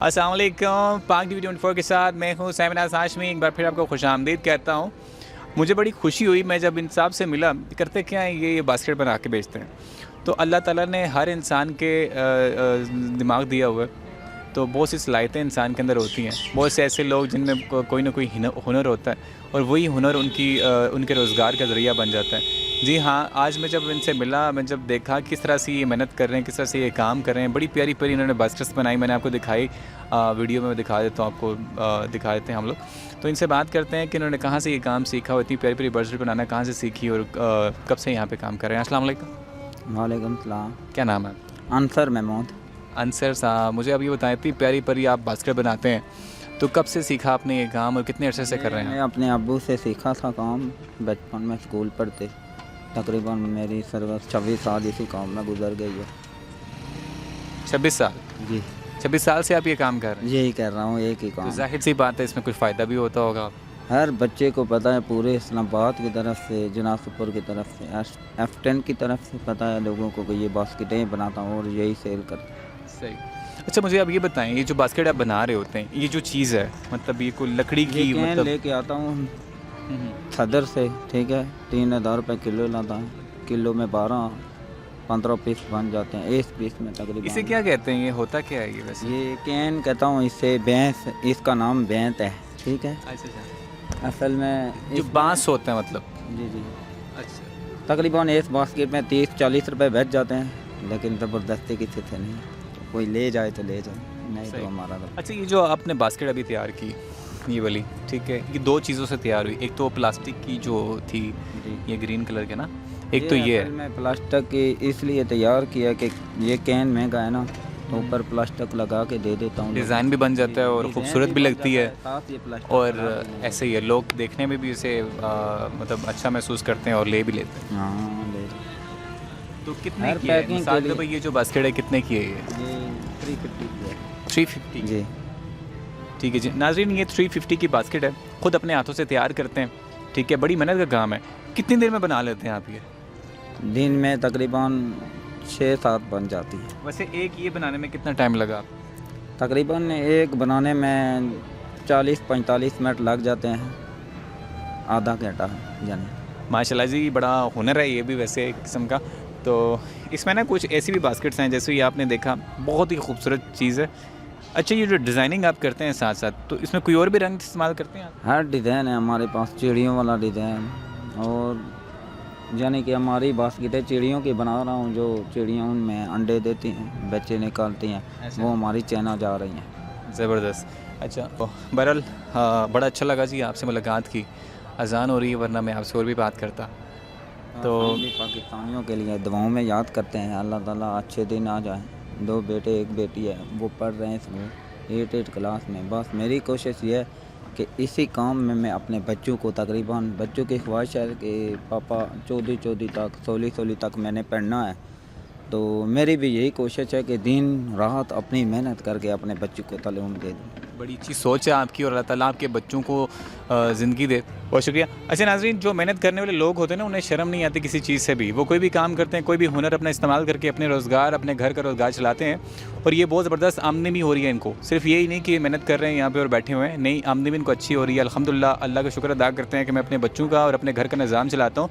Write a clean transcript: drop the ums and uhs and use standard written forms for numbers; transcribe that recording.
अस्सलाम वालेकुम, पाक टीवी 24 के साथ मैं हूँ सैमिनाज हाशमी। एक बार फिर आपको खुशामदीद कहता हूँ। मुझे बड़ी खुशी हुई मैं जब इन साहब से मिला। करते क्या हैं, ये बास्केट बना के बेचते हैं। तो अल्लाह ताला ने हर इंसान के दिमाग दिया हुआ है। तो बहुत सी सलाहियतें इंसान के अंदर होती हैं। बहुत से ऐसे लोग जिनमें कोई ना कोई हुनर होता है और वही हुनर उनके रोज़गार का ज़रिया बन जाता है। जी हाँ, आज मैं जब इनसे मिला, मैं जब देखा किस तरह से ये मेहनत कर रहे हैं, किस तरह से ये काम कर रहे हैं, बड़ी प्यारी प्यारी इन्होंने बास्केट्स बनाई। मैंने आपको दिखाई, वीडियो में दिखा देता हूँ आपको, दिखा देते हैं हम लोग। तो इनसे बात करते हैं कि इन्होंने कहाँ से ये काम सीखा और इतनी प्यारी प्यारी बास्केट बनाना कहाँ से सीखी और कब से यहाँ पे काम कर रहे हैं। अस्सलाम वालेकुम। वालेकुम सलाम। क्या नाम है? अंसर महमूद। अंसर साहब, मुझे अब ये बताएं, इतनी प्यारी प्यारी आप बास्केट बनाते हैं, तो कब से सीखा आपने ये काम और कितने अरसे से कर रहे हैं? मैं अपने अब्बू से सीखा था काम। बचपन में स्कूल पढ़ते, तकरीबन मेरी सर्विस 26 साल इसी काम में गुजर गई है। 26 साल? जी, 26 साल से आप ये काम कर रहे हैं? यही कर रहा हूँ, एक ही तो काम। जाहिर सी बात है इसमें कुछ फ़ायदा भी होता होगा। हर बच्चे को पता है, पूरे इस्लामाबाद की तरफ से, जनासपुर की तरफ से, F10 की तरफ से पता है लोगों को कि ये बास्केटें बनाता हूँ और यही सेल करता हूँ। सही। अच्छा, मुझे अब ये बताएं, ये जो बास्केट आप बना रहे होते हैं, ये जो चीज़ है, मतलब ये कोई लकड़ी की, ये कैन मतलब लेके आता हूँ सदर से, ठीक है, 3000 रुपये किलो लाता है। किलो में 12-15 पीस बन जाते हैं, एक पीस में तकरीबन। इसे क्या कहते हैं, ये होता क्या है ये वैसे? ये कैन कहता हूँ इसे, भैंस, इसका नाम भैंत है, ठीक है। अच्छा, असल में जो बांस होता है मतलब। जी जी, अच्छा, तकरीबन इस बास्केट में 30-40 रुपए बच जाते हैं, लेकिन ज़बरदस्ती किसी से नहीं। कोई ले जाए तो ले जाए, नहीं तो हमारा तो। अच्छा, ये जो आपने बास्केट अभी तैयार की, ये वाली, ठीक है, ये दो चीज़ों से तैयार हुई। एक तो प्लास्टिक की जो थी, जी, ये ग्रीन कलर के ना, एक तो ये असल है। में प्लास्टिक की इसलिए तैयार किया कि ये कैन महंगा है ना, तो ऊपर प्लास्टिक लगा के दे देता हूँ। डिज़ाइन भी बन जाता है और डिज़ाइन खूबसूरत भी बन लगती जाता है। साथ ये प्लास्टिक और लगा देने ऐसे ही है, लोग देखने में भी इसे मतलब अच्छा महसूस करते हैं और ले भी लेते हैं। हाँ ले। तो कितने हर की है? पैकिंग के मिसाल के लिए- भाई ये जो बास्केट है कितने की है ये? ये 350 की है। 350? जी, ठीक है जी नाज़रीन, ये 350 की बास्केट है, ख़ुद अपने हाथों से तैयार करते हैं, ठीक है, बड़ी मेहनत का काम है। कितनी देर में बना लेते हैं आप ये? दिन में तकरीबन 6-7 बन जाती है। वैसे एक ये बनाने में कितना टाइम लगा? तकरीबन एक बनाने में 40-45 मिनट लग जाते हैं, आधा घंटा यानी। माशाल्लाह जी, बड़ा हुनर है ये भी वैसे एक किस्म का। तो इसमें ना कुछ ऐसी भी बास्केट्स हैं, जैसे ये आपने देखा, बहुत ही खूबसूरत चीज़ है। अच्छा, ये जो डिज़ाइनिंग आप करते हैं साथ साथ, तो इसमें कोई और भी रंग इस्तेमाल करते हैं आप? हर डिज़ाइन है हमारे पास, चिड़ियों वाला डिज़ाइन, और यानी कि हमारी बास्केटें चिड़ियों की बना रहा हूँ, जो चिड़ियाँ उनमें अंडे देती हैं, बच्चे निकालती हैं, ऐसा? वो हमारी चाइना जा रही हैं। ज़बरदस्त। अच्छा, तो बहरहाल बड़ा अच्छा लगा जी आपसे मुलाकात की। अज़ान हो रही है, वरना मैं आपसे और भी बात करता। तो हम भी पाकिस्तानियों के लिए दुआओं में याद करते हैं, अल्लाह ताला अच्छे दिन आ जाए। 2 बेटे 1 बेटी है, वो पढ़ रहे हैं स्कूल 8 क्लास में। बस मेरी कोशिश ये है कि इसी काम में मैं अपने बच्चों को, तकरीबन बच्चों की ख्वाहिश है कि पापा 14 तक, 16 तक मैंने पढ़ना है। तो मेरी भी यही कोशिश है कि दिन रात अपनी मेहनत करके अपने बच्चों को तालीम दे दूँ। बड़ी अच्छी सोच है आपकी और अल्लाह ताला आपके बच्चों को ज़िंदगी दे। बहुत शुक्रिया। अच्छा नाज़रीन, जो मेहनत करने वाले लोग होते हैं ना, उन्हें शर्म नहीं आती किसी चीज़ से भी। वो कोई भी काम करते हैं, कोई भी हुनर अपना इस्तेमाल करके अपने रोज़गार, अपने घर का रोज़गार चलाते हैं, और ये बहुत ज़बरदस्त आमदनी भी हो रही है इनको। सिर्फ यही नहीं कि मेहनत कर रहे हैं यहाँ पे और बैठे हुए हैं, नहीं, आमदनी भी इनको अच्छी हो रही है। अल्हम्दुलिल्लाह, अल्लाह का शुक्र अदा करते हैं कि मैं अपने बच्चों का और अपने घर का निज़ाम चलाता हूँ।